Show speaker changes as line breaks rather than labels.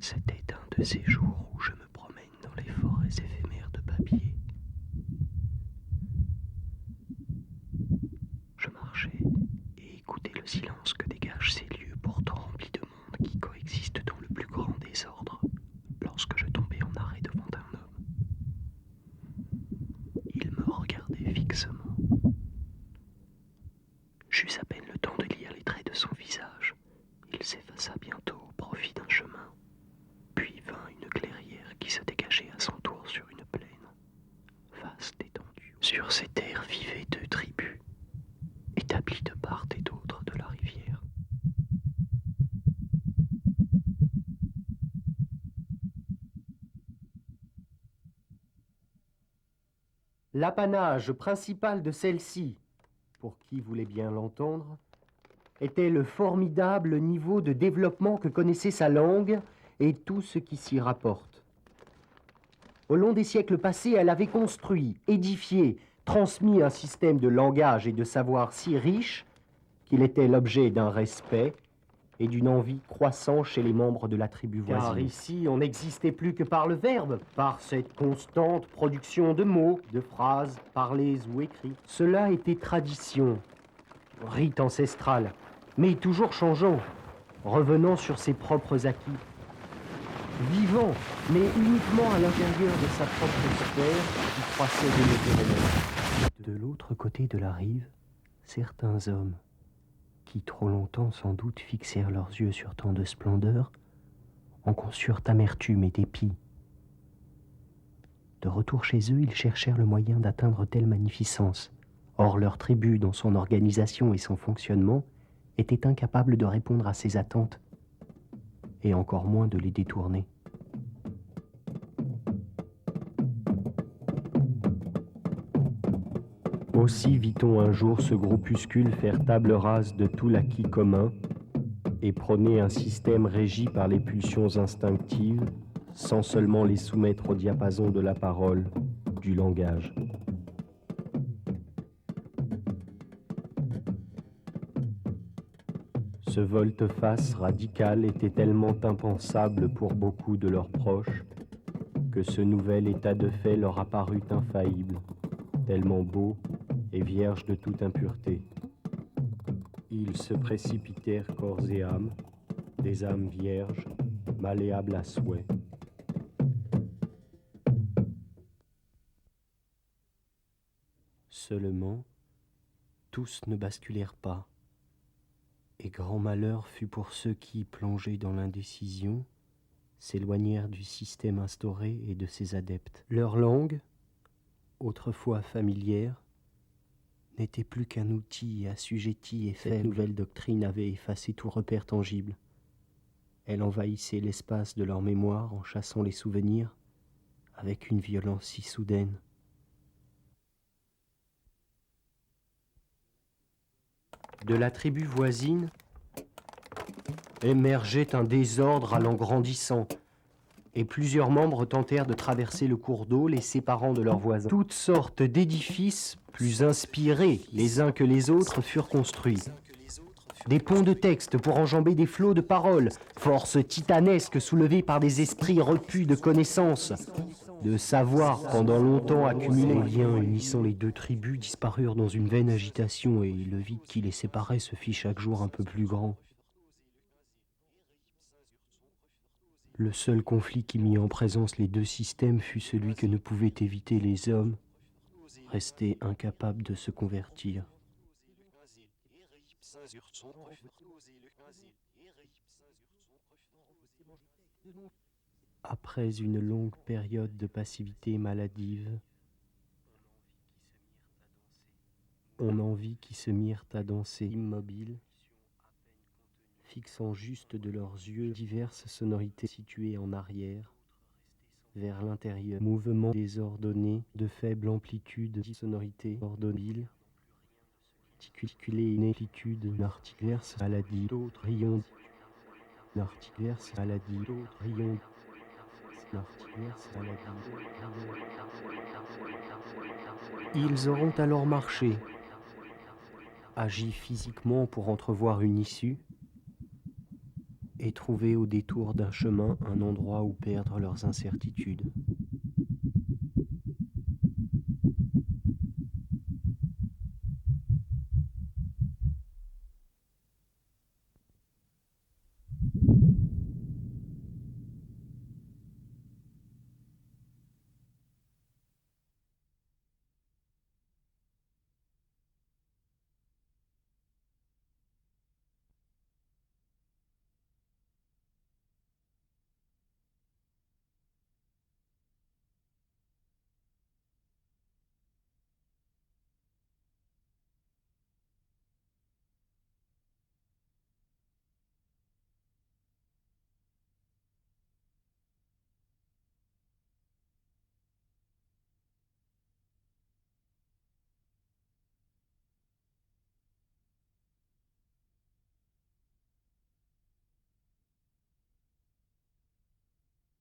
C'était un de ces jours où je me promène dans les forêts éphémères de papier. Je marchais et écoutais le silence que dégagent ces lieux pourtant remplis de monde qui coexistent dans le plus grand désordre lorsque je tombais en arrêt devant un homme. Il me regardait fixement. J'eus à peine le temps de lire les traits de son visage. Il s'effaça bientôt au profit d'un chemin. Puis vint une clairière qui se dégageait à son tour sur une plaine, vaste étendue. Sur ces terres vivaient deux tribus, établies de part et d'autre de la rivière.
L'apanage principal de celle-ci, pour qui voulait bien l'entendre, était le formidable niveau de développement que connaissait sa langue et tout ce qui s'y rapporte. Au long des siècles passés, elle avait construit, édifié, transmis un système de langage et de savoir si riche qu'il était l'objet d'un respect et d'une envie croissant chez les membres de la tribu voisine. Car ici, on n'existait plus que par le verbe, par cette constante production de mots, de phrases parlées ou écrites. Cela était tradition, rite ancestral, mais toujours changeant, revenant sur ses propres acquis. Vivant, mais uniquement à l'intérieur de sa propre sphère qui croissait démesurément. De l'autre côté de la rive, certains hommes, qui trop longtemps sans doute fixèrent leurs yeux sur tant de splendeur, en conçurent amertume et dépit. De retour chez eux, ils cherchèrent le moyen d'atteindre telle magnificence. Or leur tribu, dans son organisation et son fonctionnement, était incapable de répondre à ces attentes, et encore moins de les détourner. Aussi vit-on un jour ce groupuscule faire table rase de tout l'acquis commun et prôner un système régi par les pulsions instinctives, sans seulement les soumettre au diapason de la parole, du langage. Ce volte-face radical était tellement impensable pour beaucoup de leurs proches que ce nouvel état de fait leur apparut infaillible, tellement beau et vierge de toute impureté. Ils se précipitèrent corps et âme, des âmes vierges, malléables à souhait. Seulement, tous ne basculèrent pas. Et grand malheur fut pour ceux qui, plongés dans l'indécision, s'éloignèrent du système instauré et de ses adeptes. Leur langue, autrefois familière, n'était plus qu'un outil assujetti et faible. Cette nouvelle doctrine avait effacé tout repère tangible. Elle envahissait l'espace de leur mémoire en chassant les souvenirs avec une violence si soudaine. De la tribu voisine émergeait un désordre allant grandissant, et plusieurs membres tentèrent de traverser le cours d'eau, les séparant de leurs voisins. Toutes sortes d'édifices, plus inspirés les uns que les autres, furent construits. Des ponts de texte pour enjamber des flots de paroles, forces titanesques soulevées par des esprits repus de connaissances, de savoir pendant longtemps accumulé. Les liens unissant les deux tribus disparurent dans une vaine agitation et le vide qui les séparait se fit chaque jour un peu plus grand. Le seul conflit qui mit en présence les deux systèmes fut celui que ne pouvaient éviter les hommes, restés incapables de se convertir. Après une longue période de passivité maladive, on en vit qui se mirent à danser immobiles, fixant juste de leurs yeux diverses sonorités situées en arrière, vers l'intérieur. Mouvements désordonnés, de faible amplitude, sonorités ordonnées, articulées, une amplitude, une diverses maladies, d'autres rayons, une diverses maladies, d'autres rayons. Ils auront alors marché, agi physiquement pour entrevoir une issue, et trouvé au détour d'un chemin un endroit où perdre leurs incertitudes.